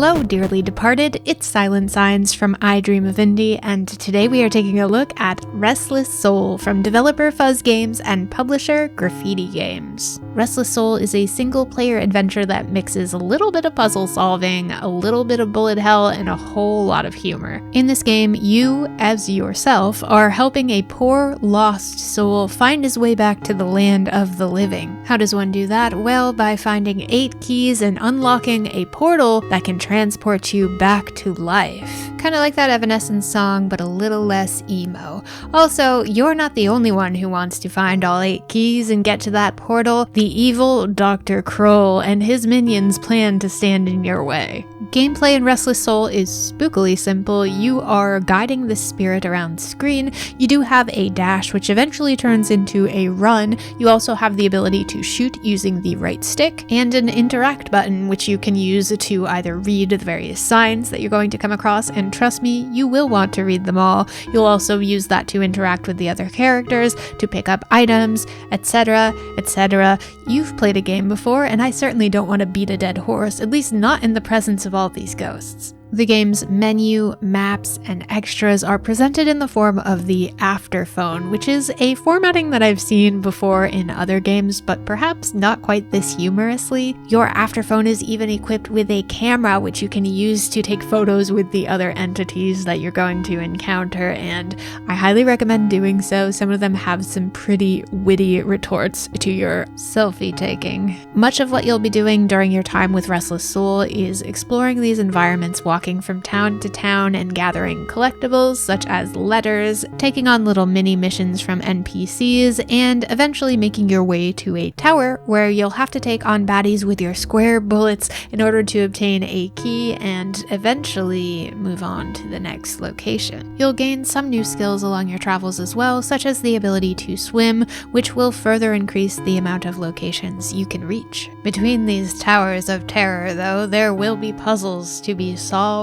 Hello, dearly departed, it's Silent Signs from I Dream of Indie, and today we are taking a look at Restless Soul from developer Fuz Games and publisher Graffiti Games. Restless Soul is a single-player adventure that mixes a little bit of puzzle solving, a little bit of bullet hell, and a whole lot of humor. In this game, you, as yourself, are helping a poor, lost soul find his way back to the land of the living. How does one do that? Well, by finding 8 keys and unlocking a portal that can transport you back to life. Kind of like that Evanescence song, but a little less emo. Also, you're not the only one who wants to find all 8 keys and get to that portal. The evil Dr. Kroll and his minions plan to stand in your way. Gameplay in Restless Soul is spookily simple. You are guiding the spirit around screen. You do have a dash, which eventually turns into a run. You also have the ability to shoot using the right stick, and an interact button, which you can use to either read the various signs that you're going to come across, and trust me, you will want to read them all. You'll also use that to interact with the other characters, to pick up items, etc., etc. You've played a game before, and I certainly don't want to beat a dead horse, at least not in the presence of all these ghosts. The game's menu, maps, and extras are presented in the form of the after phone, which is a formatting that I've seen before in other games, but perhaps not quite this humorously. Your after phone is even equipped with a camera, which you can use to take photos with the other entities that you're going to encounter, and I highly recommend doing so. Some of them have some pretty witty retorts to your selfie taking. Much of what you'll be doing during your time with Restless Soul is exploring these environments, walking from town to town and gathering collectibles such as letters, taking on little mini missions from NPCs, and eventually making your way to a tower where you'll have to take on baddies with your square bullets in order to obtain a key and eventually move on to the next location. You'll gain some new skills along your travels as well, such as the ability to swim, which will further increase the amount of locations you can reach. Between these towers of terror, though, there will be puzzles to be solved.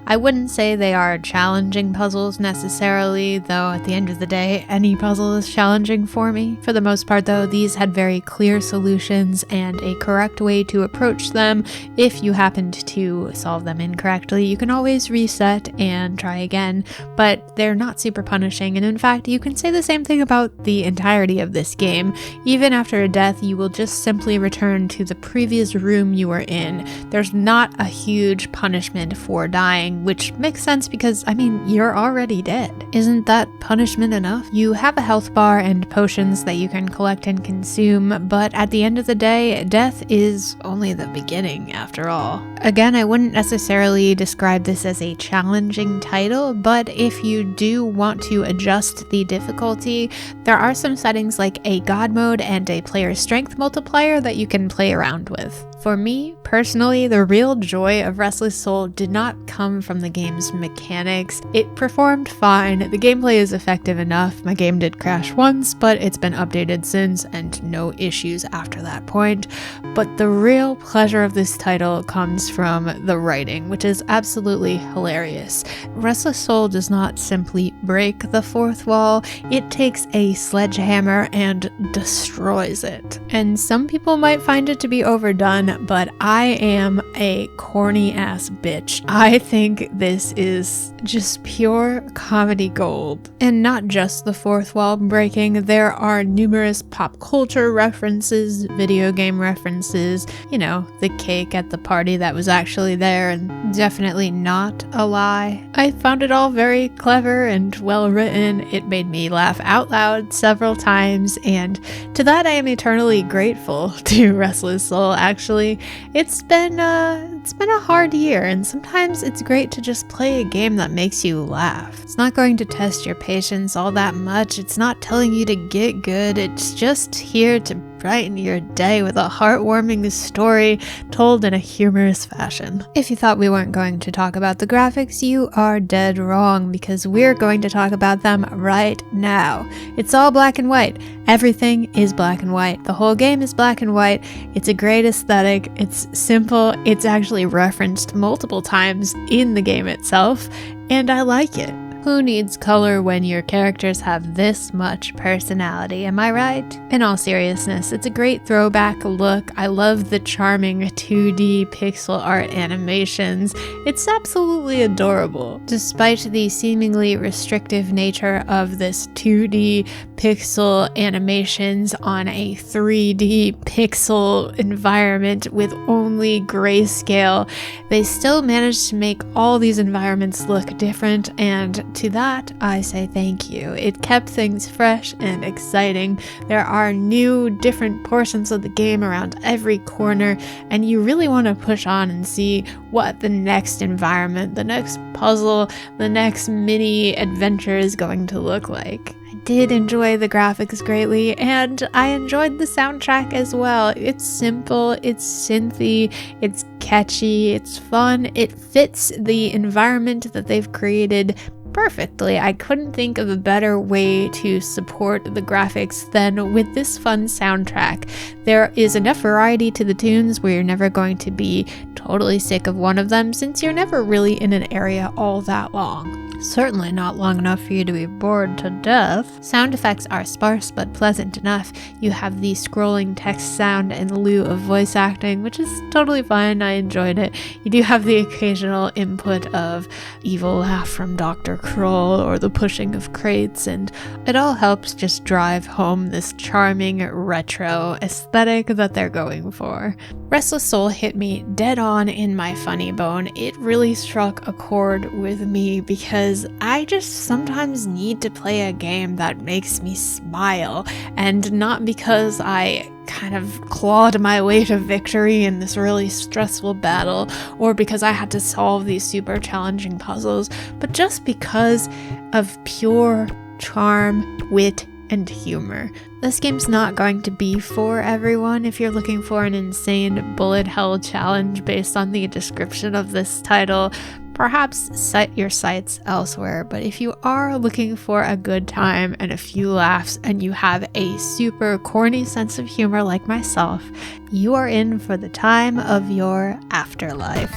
I wouldn't say they are challenging puzzles necessarily, though at the end of the day, any puzzle is challenging for me. For the most part though, these had very clear solutions and a correct way to approach them. If you happened to solve them incorrectly, you can always reset and try again, but they're not super punishing, and in fact, you can say the same thing about the entirety of this game. Even after a death, you will just simply return to the previous room you were in. There's not a huge punishment for dying, which makes sense because, I mean, you're already dead. Isn't that punishment enough? You have a health bar and potions that you can collect and consume, but at the end of the day, death is only the beginning after all. Again, I wouldn't necessarily describe this as a challenging title, but if you do want to adjust the difficulty, there are some settings like a God mode and a player strength multiplier that you can play around with. For me, personally, the real joy of Restless Soul did not come from the game's mechanics. It performed fine, the gameplay is effective enough, my game did crash once, but it's been updated since and no issues after that point. But the real pleasure of this title comes from the writing, which is absolutely hilarious. Restless Soul does not simply break the fourth wall, it takes a sledgehammer and destroys it. And some people might find it to be overdone, but I am a corny ass bitch. I think this is just pure comedy gold. And not just the fourth wall breaking, there are numerous pop culture references, video game references, you know, the cake at the party that was actually there and definitely not a lie. I found it all very clever and well written. It made me laugh out loud several times, and to that I am eternally grateful to Restless Soul. Actually, it's been a hard year, and sometimes it's great to just play a game that makes you laugh. It's not going to test your patience all that much. It's not telling you to get good. It's just here to brighten your day with a heartwarming story told in a humorous fashion. If you thought we weren't going to talk about the graphics, you are dead wrong, because we're going to talk about them right now. It's all black and white. Everything is black and white. The whole game is black and white. It's a great aesthetic. It's simple. It's actually referenced multiple times in the game itself, and I like it. Who needs color when your characters have this much personality, am I right? In all seriousness, it's a great throwback look. I love the charming 2D pixel art animations. It's absolutely adorable. Despite the seemingly restrictive nature of this 2D pixel animations on a 3D pixel environment with only grayscale, they still managed to make all these environments look different, and to that I say thank you. It kept things fresh and exciting. There are new, different portions of the game around every corner, and you really want to push on and see what the next environment, the next puzzle, the next mini adventure is going to look like. I did enjoy the graphics greatly, and I enjoyed the soundtrack as well. It's simple, it's synthy, it's catchy, it's fun, it fits the environment that they've created perfectly. I couldn't think of a better way to support the graphics than with this fun soundtrack. There is enough variety to the tunes where you're never going to be totally sick of one of them, since you're never really in an area all that long. Certainly not long enough for you to be bored to death. Sound effects are sparse but pleasant enough. You have the scrolling text sound in lieu of voice acting, which is totally fine. I enjoyed it. You do have the occasional input of evil laugh from Dr. Kroll or the pushing of crates, and it all helps just drive home this charming retro aesthetic that they're going for. Restless Soul hit me dead on in my funny bone. It really struck a chord with me because I just sometimes need to play a game that makes me smile, and not because I kind of clawed my way to victory in this really stressful battle, or because I had to solve these super challenging puzzles, but just because of pure charm, wit, and humor. This game's not going to be for everyone. If you're looking for an insane bullet hell challenge based on the description of this title, perhaps set your sights elsewhere. But if you are looking for a good time and a few laughs, and you have a super corny sense of humor like myself, you are in for the time of your afterlife.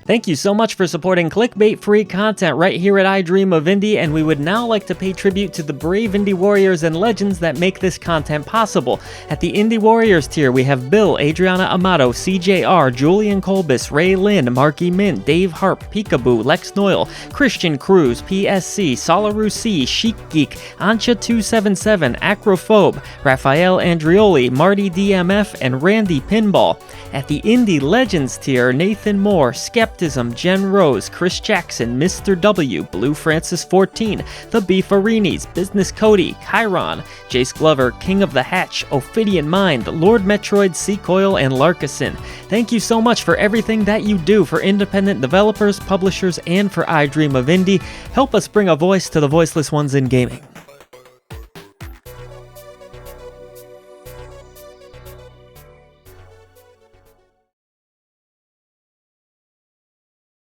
Thank you so much for supporting clickbait-free content right here at I Dream of Indie, and we would now like to pay tribute to the brave indie warriors and legends that make this content possible. At the Indie Warriors tier, we have Bill, Adriana Amato, CJR, Julian Colbus, Ray Lynn, Marky Mint, Dave Harp, Peekaboo, Lex Noyle, Christian Cruz, PSC, Solaru C, Chic Geek, Ancha277, Acrophobe, Raphael Andrioli, Marty DMF, and Randy Pinball. At the Indie Legends tier, Nathan Moore, Skepticism, Jen Rose, Chris Jackson, Mr. W, Blue Francis 14, The Beefarinis, Business Cody, Chiron, Jace Glover, King of the Hatch, Ophidian Mind, Lord Metroid, Seacoil, and Larkison. Thank you so much for everything that you do for independent developers, publishers, and for I Dream of Indie. Help us bring a voice to the voiceless ones in gaming.